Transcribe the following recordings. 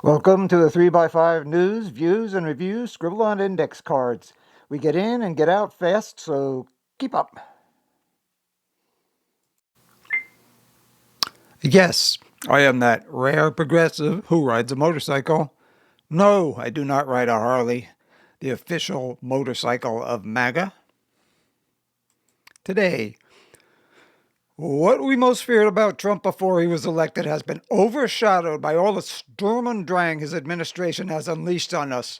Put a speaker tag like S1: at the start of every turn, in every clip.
S1: Welcome to the 3x5 news, views, and reviews scribbled on index cards. We get in and get out fast, so keep up.
S2: Yes, I am that rare progressive who rides a motorcycle. No, I do not ride a Harley, the official motorcycle of MAGA. Today, what we most feared about Trump before he was elected has been overshadowed by all the sturm und drang his administration has unleashed on us.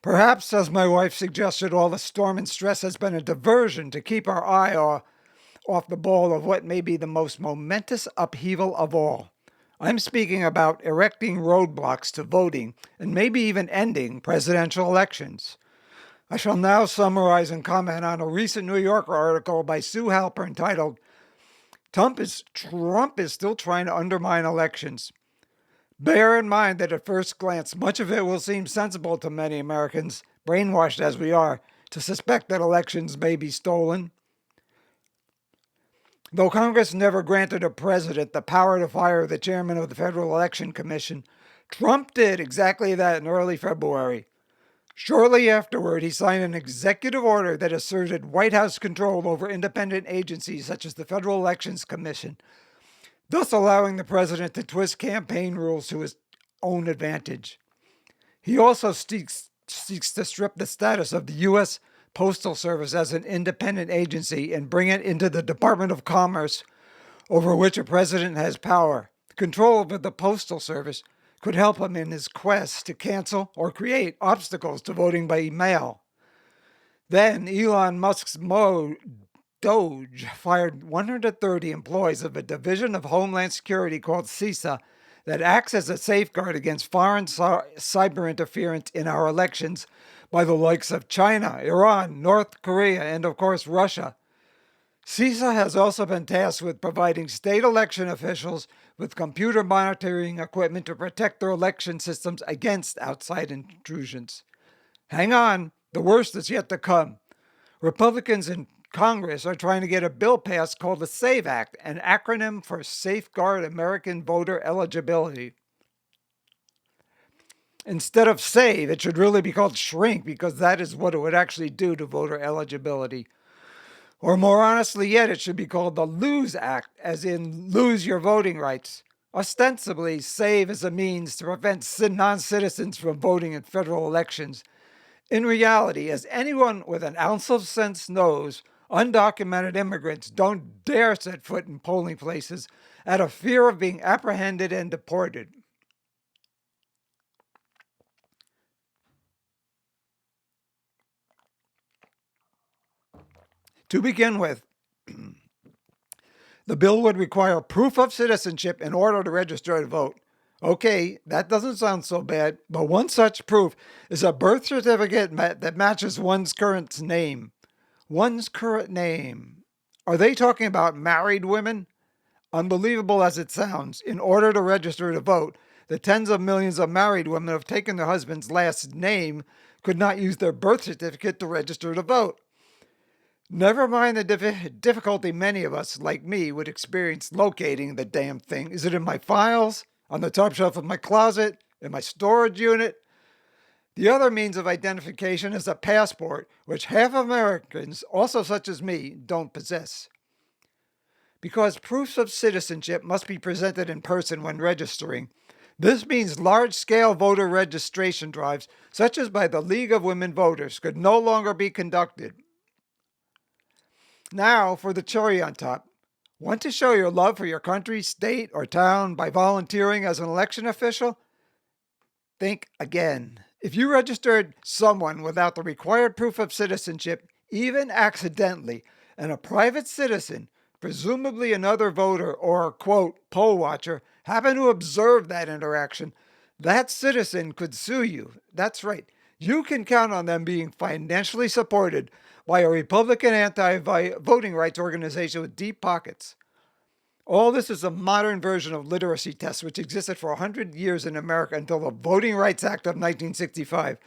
S2: Perhaps, as my wife suggested, all the storm and stress has been a diversion to keep our eye off the ball of what may be the most momentous upheaval of all. I'm speaking about erecting roadblocks to voting and maybe even ending presidential elections. I shall now summarize and comment on a recent New Yorker article by Sue Halper entitled, Trump is still trying to undermine elections. Bear in mind that at first glance, much of it will seem sensible to many Americans, brainwashed as we are, to suspect that elections may be stolen. Though Congress never granted a president the power to fire the chairman of the Federal Election Commission, Trump did exactly that in early February. Shortly afterward, he signed an executive order that asserted White House control over independent agencies such as the Federal Elections Commission, thus allowing the president to twist campaign rules to his own advantage. He also seeks to strip the status of the U.S. Postal Service as an independent agency and bring it into the Department of Commerce, over which a president has power. Control over the Postal Service could help him in his quest to cancel or create obstacles to voting by mail. Then Elon Musk's Doge fired 130 employees of a division of Homeland Security called CISA that acts as a safeguard against foreign cyber interference in our elections by the likes of China, Iran, North Korea, and of course Russia. CISA has also been tasked with providing state election officials with computer monitoring equipment to protect their election systems against outside intrusions. Hang on, the worst is yet to come. Republicans in Congress are trying to get a bill passed called the SAVE Act, an acronym for Safeguard American Voter Eligibility. Instead of SAVE, it should really be called SHRINK, because that is what it would actually do to voter eligibility. Or more honestly yet, it should be called the LOSE Act, as in lose your voting rights. Ostensibly, SAVE is a means to prevent non-citizens from voting in federal elections. In reality, as anyone with an ounce of sense knows, undocumented immigrants don't dare set foot in polling places out of fear of being apprehended and deported. To begin with, the bill would require proof of citizenship in order to register to vote. Okay, that doesn't sound so bad, but one such proof is a birth certificate that matches one's current name. One's current name. Are they talking about married women? Unbelievable as it sounds, in order to register to vote, the tens of millions of married women who have taken their husband's last name could not use their birth certificate to register to vote. Never mind the difficulty many of us, like me, would experience locating the damn thing. Is it in my files? On the top shelf of my closet? In my storage unit? The other means of identification is a passport, which half Americans, also such as me, don't possess. Because proofs of citizenship must be presented in person when registering, this means large-scale voter registration drives, such as by the League of Women Voters, could no longer be conducted. Now, for the cherry on top. Want to show your love for your country, state, or town by volunteering as an election official? Think again. If you registered someone without the required proof of citizenship, even accidentally, and a private citizen, presumably another voter or, quote, poll watcher, happened to observe that interaction, that citizen could sue you. That's right. You can count on them being financially supported by a Republican anti-voting rights organization with deep pockets. All this is a modern version of literacy tests, which existed for 100 years in America until the Voting Rights Act of 1965,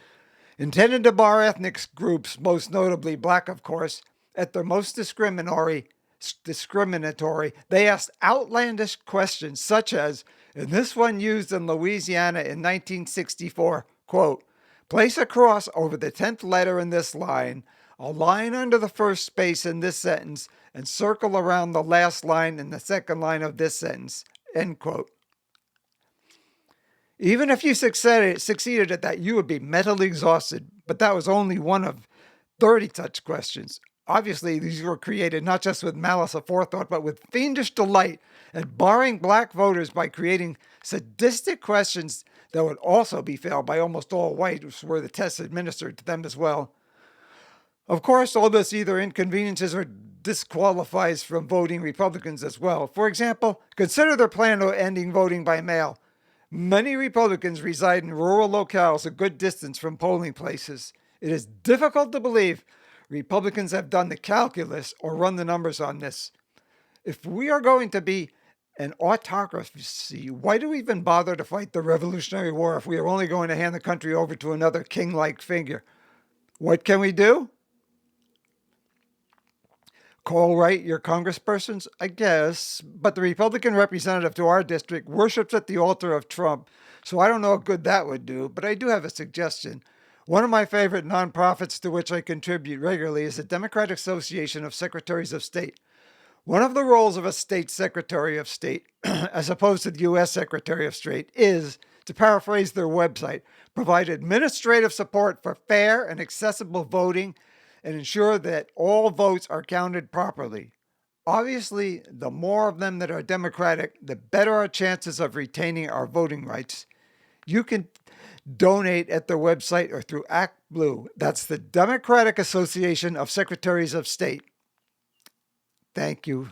S2: intended to bar ethnic groups, most notably black, of course, at their most discriminatory, discriminatory. They asked outlandish questions such as, in this one used in Louisiana in 1964, quote, place a cross over the 10th letter in this line, a line under the first space in this sentence, and circle around the last line in the second line of this sentence, end quote. Even if you succeeded at that, you would be mentally exhausted, but that was only one of 30 such questions. Obviously, these were created not just with malice aforethought, but with fiendish delight at barring black voters by creating sadistic questions that would also be failed by almost all whites were the tests administered to them as well. Of course, all this either inconveniences or disqualifies from voting Republicans as well. For example, consider their plan of ending voting by mail. Many Republicans reside in rural locales a good distance from polling places. It is difficult to believe Republicans have done the calculus or run the numbers on this. If we are going to be an autocracy, why do we even bother to fight the Revolutionary War if we are only going to hand the country over to another king-like figure? What can we do? Call right your congresspersons, I guess, but the Republican representative to our district worships at the altar of Trump, so I don't know what good that would do, but I do have a suggestion. One of my favorite nonprofits to which I contribute regularly is the Democratic Association of Secretaries of State. One of the roles of a state secretary of state, as opposed to the U.S. Secretary of State, is, to paraphrase their website, provide administrative support for fair and accessible voting and ensure that all votes are counted properly. Obviously, the more of them that are Democratic, the better our chances of retaining our voting rights. You can donate at their website or through Act Blue. That's the Democratic Association of Secretaries of State. Thank you.